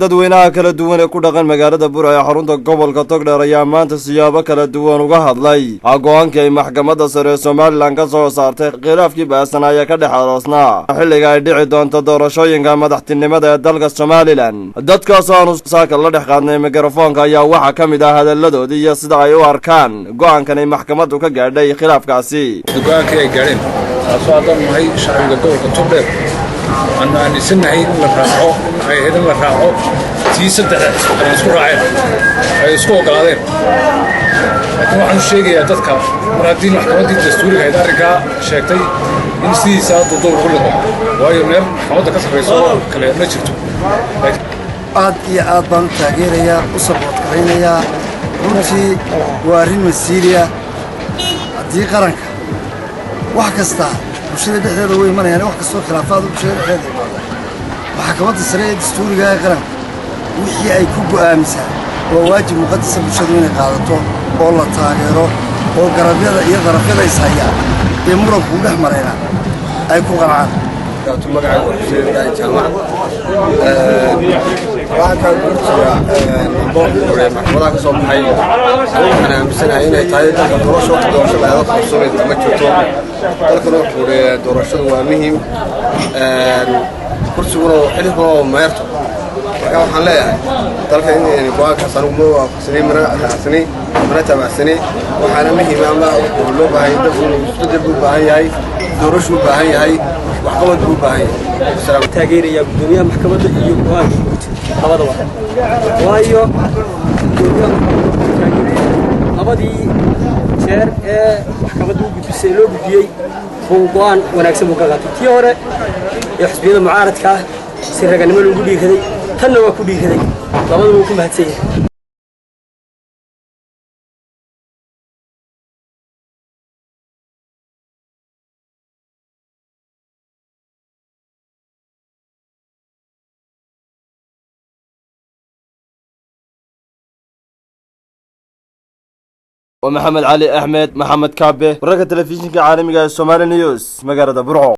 dadweynaha kala duwan ee ku dhaqan magaalada Burco ee xarunta gobolka Togdheer ayaa maanta siyaabo kala duwan uga hadlay go'aankii ay maxkamadda sare ee Soomaaliland ka soo saartay khilaafkii baasanaya ka dhex aroosnaa xilliga ay dhici doonto doorashooyinka madaxtinimada ee dalka Soomaaliland. dadkaas oo saaka la dhex qaadnay mikrofoonka ayaa waxa ka mid ah hadaladoodii iyo sida ay u arkaan go'aankan ay maxkamaddu ka gaadhay khilaafkaasi. go'aankii ay gaadheen taasoo haddaan nahay shacbiga gobolka Togdheer aan aaminsanahay in la raaco hay'adda la raaco tii saddex aan isku raaceen ay isku ogolaadeen. laakiin waxaan sheegayaa dadka mar haddii maxkamaddii dastuuriga ahayd arrinkaa sheegtay in sidiisa doodo ugu liqo waayo meel maxkamadda ka sarreyso kale ma jirto. aad iyo aad baan u taageerayaa u sabood garaynayaa runtii waa arrin masiiriya haddii qaranka wax kasta bulshada dhexdeeda way imanayaan wax kastoo khilaafaad bulshada dhexdeeda imaada maxkamadda sare ee dastuuriga ee qaranka wixii ay ku go'aamisaa waa waajib muqadasa bulshadu inay qaadato oo la taageero oo garabyada iyo darafyada is hayaan ee muranku u dhex marayna ay ku qancaan. magacaygu xuseen daay jaamac waxaan ka gurtiga doorka maxkamadaha ka soo baxay waxaan aaminsanahay inay tahay dalka doorashada aada qabsoomay ma jirto dalkana wuxuu doorashadu waa muhiim kursiguna xilliguna oo meerto marka waxaan leeyahay dalka in go'aankaas anigu ma waafaqsanay mana raacsanay mana taabacsanay waxaana muhiim ama loo baahan yahay dalku isbedel buu baahan yahay doorasho u baahan yahay waxqabad buu baahan yahay. taageeraya gudoomiyaha maxkamadda iyo go'aanka labadaba waayo labadii jeer ee maxkamaddu gudbisay loo gudbiyey buu go'aan wanaagsan buu ka qaatay tii hore ee xisbiyada mucaaradka ah si raganimo lagu dhiigaday tanna waa ku dhiigaday labadaba wuu ku mahadsan yahay. ومحمد علي أحمد محمد كابه ورقة تلفزيون عالمي Somali News مقالة برعو.